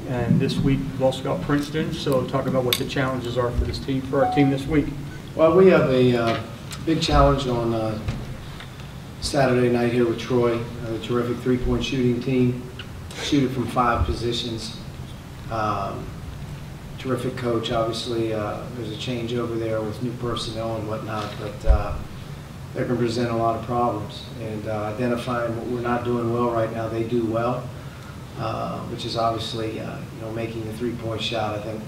and this week we've also got Princeton. So talk about what the challenges are for this team, for our team this week. Well, we have a big challenge on Saturday night here with Troy, a terrific three-point shooting team, shoot it from 5 positions. Terrific coach, obviously. There's a change over there with new personnel and whatnot, but they're going to present a lot of problems. And identifying what we're not doing well right now, they do well, which is obviously making the three-point shot. I think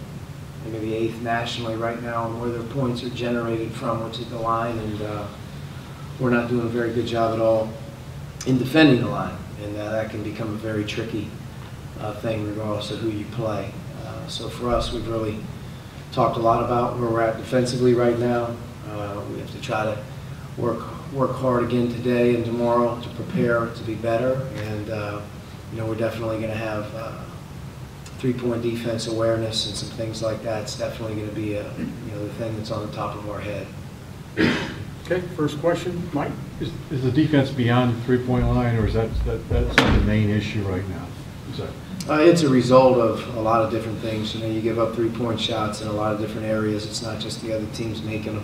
maybe the 8th nationally right now, and where their points are generated from, which is the line, and we're not doing a very good job at all in defending the line, and that can become a very tricky thing regardless of who you play. So for us, we've really talked a lot about where we're at defensively right now. We have to try to work hard again today and tomorrow to prepare to be better, and we're definitely going to have three-point defense awareness and some things like that. It's definitely going to be the thing that's on the top of our head. Okay, first question, Mike. Is the defense beyond the three-point line, or is that's the main issue right now? Is that? It's a result of a lot of different things. You give up three-point shots in a lot of different areas. It's not just the other teams making them.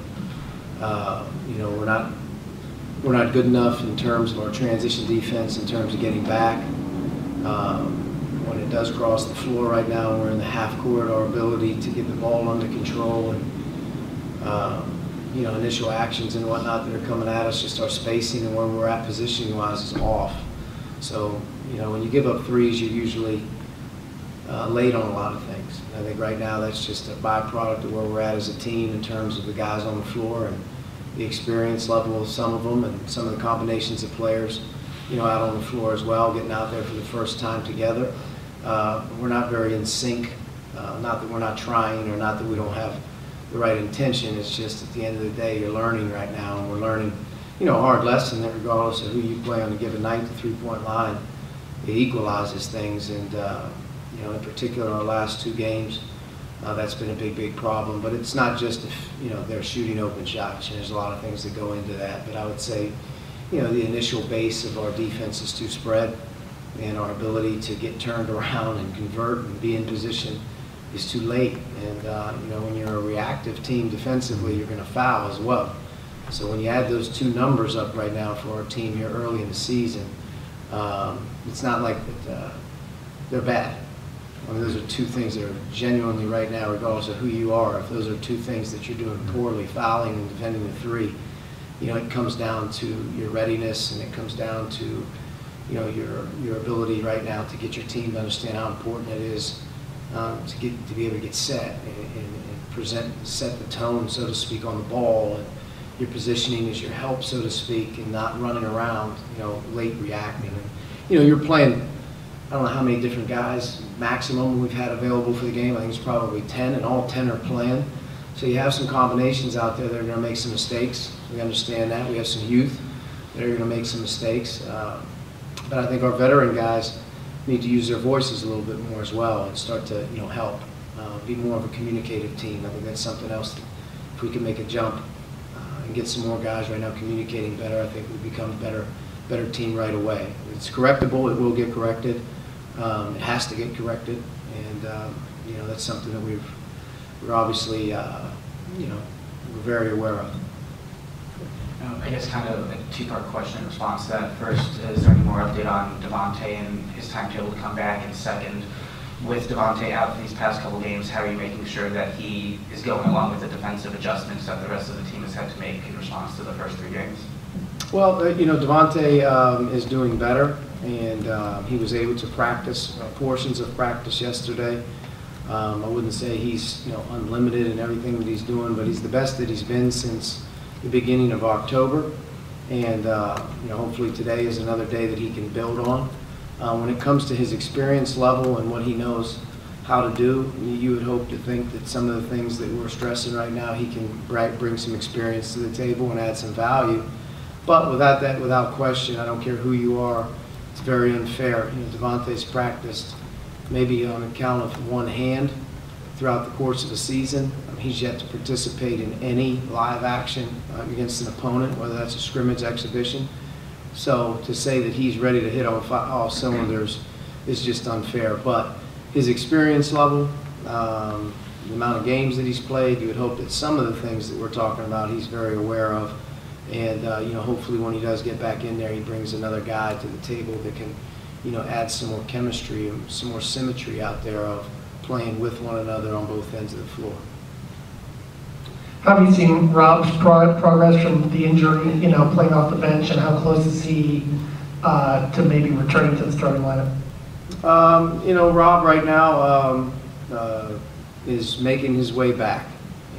We're not good enough in terms of our transition defense, in terms of getting back. When it does cross the floor right now, we're in the half court. Our ability to get the ball under control and initial actions and whatnot that are coming at us, just our spacing and where we're at positioning-wise is off. So, when you give up threes, you're usually late on a lot of things. I think right now that's just a byproduct of where we're at as a team in terms of the guys on the floor and the experience level of some of them and some of the combinations of players, out on the floor as well, getting out there for the first time together. We're not very in sync. Not that we're not trying or not that we don't have the right intention. It's just at the end of the day, you're learning right now, and we're learning, a hard lesson that regardless of who you play on a given night, the three-point line, it equalizes things. And in particular, our last 2 games, that's been a big problem. But it's not just if they're shooting open shots. There's a lot of things that go into that. But I would say, the initial base of our defense is too spread, and our ability to get turned around and convert and be in position is too late. And when you're a reactive team defensively, you're going to foul as well. So when you add those 2 numbers up right now for our team here early in the season, it's not like that they're bad. I mean, those are 2 things that are genuinely right now, regardless of who you are, if those are 2 things that you're doing poorly, fouling and defending the 3, it comes down to your readiness, and it comes down to your ability right now to get your team to understand how important it is to be able to get set and set the tone, so to speak, on the ball. And your positioning is your help, so to speak, and not running around, late reacting. And, you're playing, I don't know how many different guys maximum we've had available for the game. I think it's probably 10, and all 10 are playing. So you have some combinations out there that are going to make some mistakes. We understand that. We have some youth that are going to make some mistakes. But I think our veteran guys need to use their voices a little bit more as well and start to, help, be more of a communicative team. I think that's something else that if we can make a jump and get some more guys right now communicating better, I think we become a better team right away. It's correctable. It will get corrected. It has to get corrected, and that's something that we're obviously we're very aware of. I guess kind of a 2-part question in response to that. First, is there any more update on Devonte and his timetable to come back? And second, with Devonte out for these past couple games, how are you making sure that he is going along with the defensive adjustments that the rest of the team has had to make in response to the first 3 games? Well, Devonte is doing better, and he was able to practice portions of practice yesterday. I wouldn't say he's unlimited in everything that he's doing, but he's the best that he's been since the beginning of October, and hopefully today is another day that he can build on. When it comes to his experience level and what he knows how to do, you would hope to think that some of the things that we're stressing right now, he can bring some experience to the table and add some value. But without question, I don't care who you are, it's very unfair. Devonte's practiced maybe on a count of 1 hand throughout the course of the season. He's yet to participate in any live action against an opponent, whether that's a scrimmage exhibition. So to say that he's ready to hit on all cylinders is just unfair. But his experience level, the amount of games that he's played, you would hope that some of the things that we're talking about he's very aware of. And, hopefully when he does get back in there, he brings another guy to the table that can, add some more chemistry and some more symmetry out there of playing with one another on both ends of the floor. How have you seen Rob's progress from the injury, playing off the bench, and how close is he to maybe returning to the starting lineup? Rob right now is making his way back.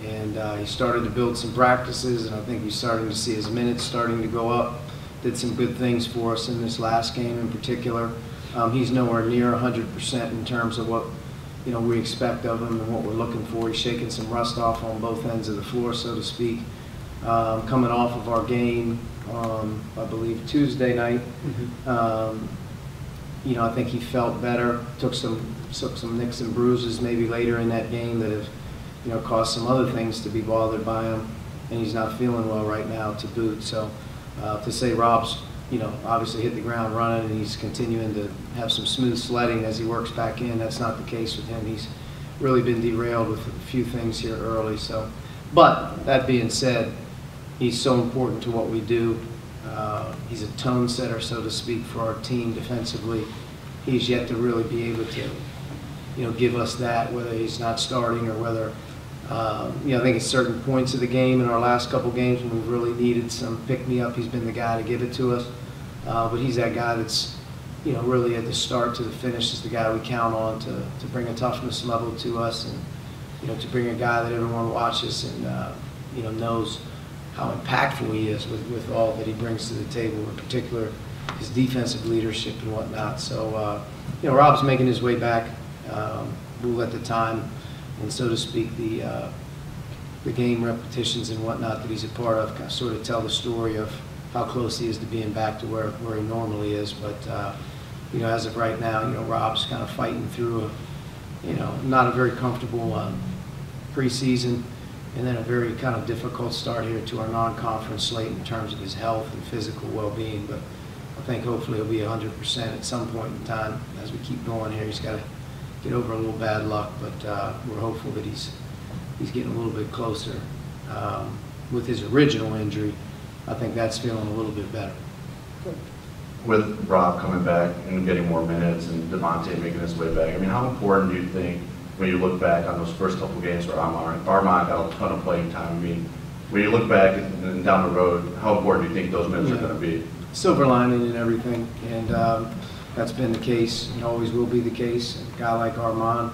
And he started to build some practices, and I think he's starting to see his minutes starting to go up. Did some good things for us in this last game in particular. He's nowhere near 100% in terms of what we expect of him and what we're looking for. He's shaking some rust off on both ends of the floor, so to speak. Coming off of our game, I believe Tuesday night, I think he felt better. Took some nicks and bruises maybe later in that game that have caused some other things to be bothered by him, and he's not feeling well right now to boot. So to say Rob's, obviously hit the ground running and he's continuing to have some smooth sledding as he works back in, that's not the case with him. He's really been derailed with a few things here early. So, but that being said, he's so important to what we do. He's a tone setter, so to speak, for our team defensively. He's yet to really be able to, give us that, whether he's not starting or whether, I think at certain points of the game in our last couple games when we've really needed some pick-me-up, he's been the guy to give it to us. But he's that guy that's, really at the start to the finish is the guy we count on to bring a toughness level to us and, to bring a guy that everyone watches and, knows how impactful he is with all that he brings to the table, in particular his defensive leadership and whatnot. So, Rob's making his way back. We'll let the time and, so to speak, the game repetitions and whatnot that he's a part of kind of sort of tell the story of how close he is to being back to where he normally is. But, as of right now, Rob's kind of fighting through not a very comfortable preseason, and then a very kind of difficult start here to our non-conference slate in terms of his health and physical well-being. But I think hopefully he'll be 100% at some point in time as we keep going here. He's got to get over a little bad luck, but we're hopeful that he's getting a little bit closer. With his original injury, I think that's feeling a little bit better. With Rob coming back and getting more minutes and Devonte making his way back, I mean, how important do you think when you look back on those first couple games where Armon got a ton of playing time? I mean, when you look back and down the road, how important do you think those minutes are going to be? Silver lining and everything, and that's been the case and always will be the case. A guy like Armon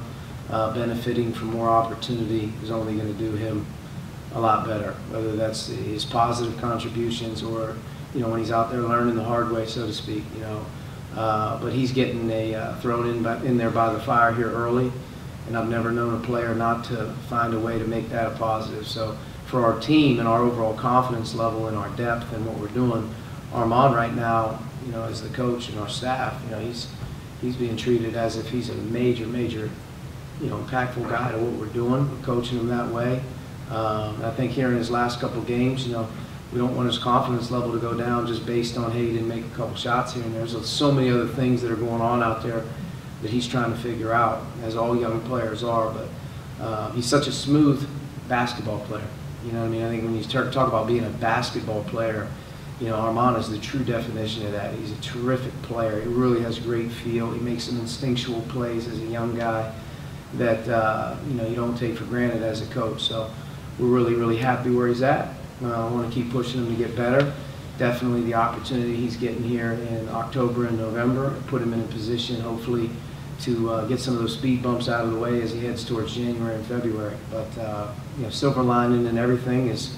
benefiting from more opportunity is only going to do him a lot better, whether that's his positive contributions or when he's out there learning the hard way, so to speak. But he's getting thrown in there by the fire here early, and I've never known a player not to find a way to make that a positive. So for our team and our overall confidence level and our depth and what we're doing, Armon right now, as the coach and our staff, he's being treated as if he's a major, impactful guy to what we're doing. We're coaching him that way. And I think here in his last couple of games, we don't want his confidence level to go down just based on, hey, he didn't make a couple shots here and there. There's so many other things that are going on out there that he's trying to figure out, as all young players are. But he's such a smooth basketball player. You know what I mean? I think when you talk about being a basketball player, Armon is the true definition of that. He's a terrific player. He really has great feel. He makes some instinctual plays as a young guy that you don't take for granted as a coach. So we're really happy where he's at. I want to keep pushing him to get better. Definitely the opportunity he's getting here in October and November, put him in a position hopefully to get some of those speed bumps out of the way as he heads towards January and February. But silver lining and everything is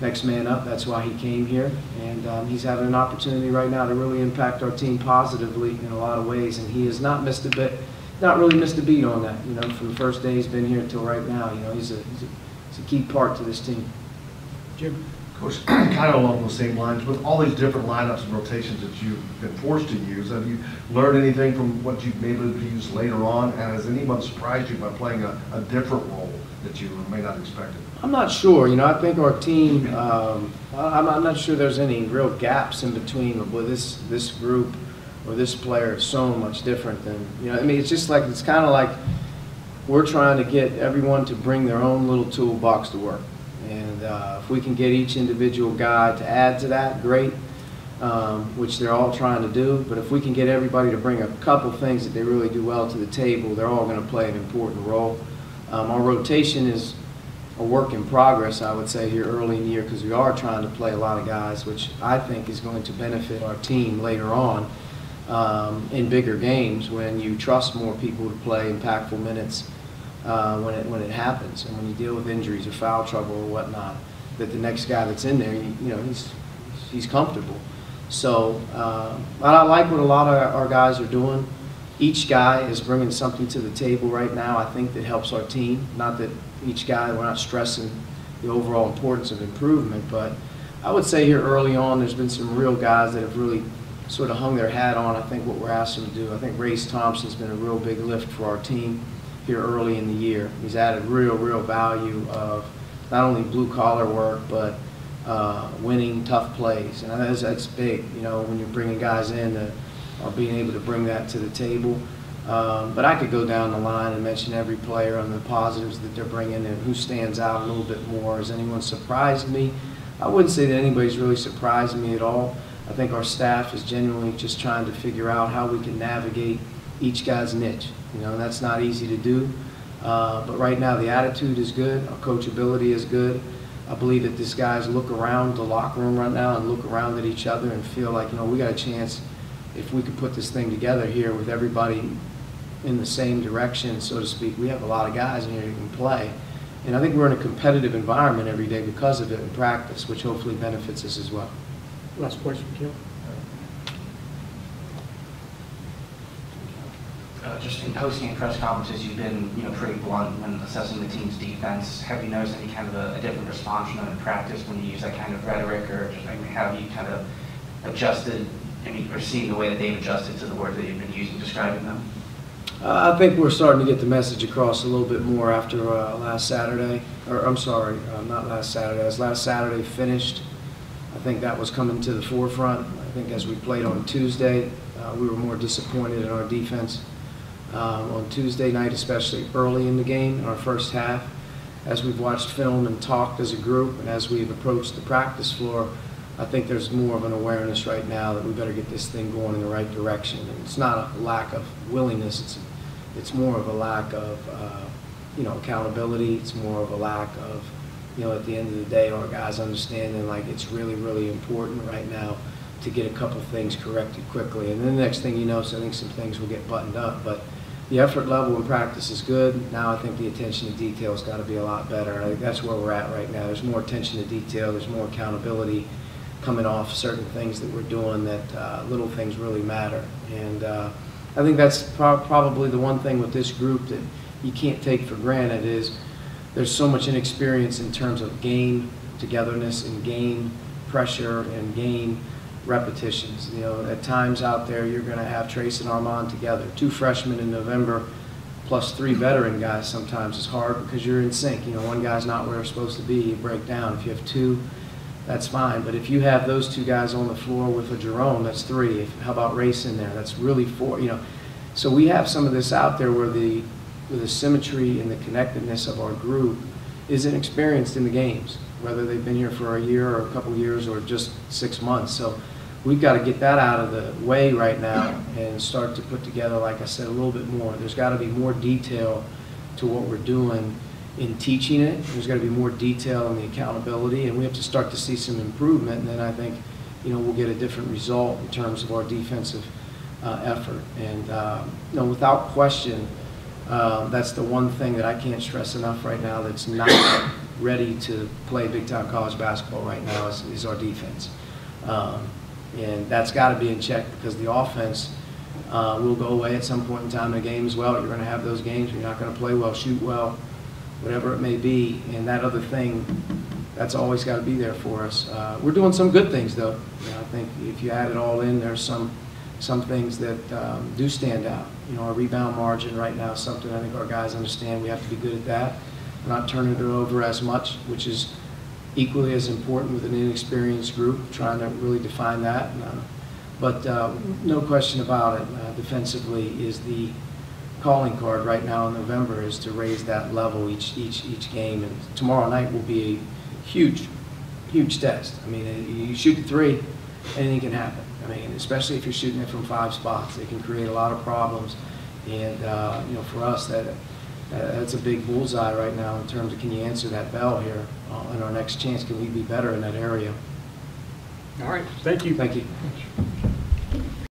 next man up. That's why he came here, and he's having an opportunity right now to really impact our team positively in a lot of ways. And he has not missed a bit, not really missed a beat on that. From the first day he's been here till right now. He's a key part to this team. Jim? Coach, kind of along those same lines, with all these different lineups and rotations that you've been forced to use, have you learned anything from what you've been able to use later on? And has anyone surprised you by playing a different role that you may not have expected? I'm not sure. I think our team, I'm not sure there's any real gaps in between with this group or this player is so much different than, you know, I mean, it's just like, it's kind of like we're trying to get everyone to bring their own little toolbox to work. And if we can get each individual guy to add to that, great, which they're all trying to do. But if we can get everybody to bring a couple things that they really do well to the table, they're all going to play an important role. Our rotation is a work in progress, I would say, here early in the year, because we are trying to play a lot of guys, which I think is going to benefit our team later on in bigger games when you trust more people to play impactful minutes when it happens, and when you deal with injuries or foul trouble or whatnot, that the next guy that's in there, you know, he's comfortable. So I like what a lot of our guys are doing. Each guy is bringing something to the table right now, I think, that helps our team. Not that each guy, we're not stressing the overall importance of improvement, but I would say here early on there's been some real guys that have really sort of hung their hat on, I think, what we're asking to do. I think Race Thompson's been a real big lift for our team here early in the year. He's added real value of not only blue-collar work, but winning tough plays. And that's big, you know, when you're bringing guys in that are being able to bring that to the table. But I could go down the line and mention every player and the positives that they're bringing and who stands out a little bit more. Has anyone surprised me? I wouldn't say that anybody's really surprised me at all. I think our staff is genuinely just trying to figure out how we can navigate each guy's niche. You know, that's not easy to do. But right now the attitude is good. Our coachability is good. I believe that these guys look around the locker room right now and look around at each other and feel like, you know, we got a chance if we could put this thing together here with everybody in the same direction, so to speak. We have a lot of guys in here who can play. And I think we're in a competitive environment every day because of it in practice, which hopefully benefits us as well. Last question, Kim. Just in post-game press conferences, you've been, you know, pretty blunt when assessing the team's defense. Have you noticed any kind of a different response from them in practice when you use that kind of rhetoric, or just, I mean, have you kind of adjusted, I mean, or seen the way that they've adjusted to the words that you've been using describing them? I think we're starting to get the message across a little bit more after last Saturday, or I'm sorry, not last Saturday. As last Saturday finished, I think that was coming to the forefront. I think as we played on Tuesday, we were more disappointed in our defense. On Tuesday night, especially early in the game, in our first half, as we've watched film and talked as a group, and as we've approached the practice floor, I think there's more of an awareness right now that we better get this thing going in the right direction. And it's not a lack of willingness, it's more of a lack of you know, accountability. It's more of a lack of, you know, at the end of the day, our guys understanding like it's really important right now to get a couple things corrected quickly. And then the next thing you know, so I think some things will get buttoned up. But the effort level in practice is good. Now I think the attention to detail has got to be a lot better. And I think that's where we're at right now. There's more attention to detail. There's more accountability coming off certain things that we're doing, that little things really matter. And I think that's probably the one thing with this group that you can't take for granted is there's so much inexperience in terms of game togetherness and game pressure and game repetitions. You know, at times out there you're going to have Trace and Armon together. 2 freshmen in November plus 3 veteran guys sometimes is hard because you're in sync. You know, one guy's not where they're supposed to be, you break down. If you have 2, that's fine. But if you have those 2 guys on the floor with a Jerome, that's 3. How about Race in there? That's really 4. You know, so we have some of this out there where the symmetry and the connectedness of our group isn't experienced in the games, whether they've been here for a year or a couple years or just 6 months. So we've got to get that out of the way right now and start to put together, like I said, a little bit more. There's got to be more detail to what we're doing in teaching it. There's got to be more detail in the accountability, and we have to start to see some improvement. And then I think, you know, we'll get a different result in terms of our defensive effort. And you know, without question, that's the one thing that I can't stress enough right now that's not ready to play big-time college basketball right now is our defense. And that's got to be in check because the offense will go away at some point in time in a game as well. You're going to have those games where you're not going to play well, shoot well, whatever it may be. And that other thing, that's always got to be there for us. We're doing some good things, though. You know, I think if you add it all in, there's some things that do stand out. You know, our rebound margin right now is something I think our guys understand. We have to be good at that. We're not turning it over as much, which is equally as important with an inexperienced group, trying to really define that. And, But no question about it, defensively is the calling card right now in November, is to raise that level each game. And tomorrow night will be a huge test. I mean, you shoot the three, anything can happen. I mean, especially if you're shooting it from 5 spots, it can create a lot of problems. And you know, for us, that's a big bullseye right now in terms of, can you answer that bell here in our next chance? Can we be better in that area? All right, thank you. Thank you.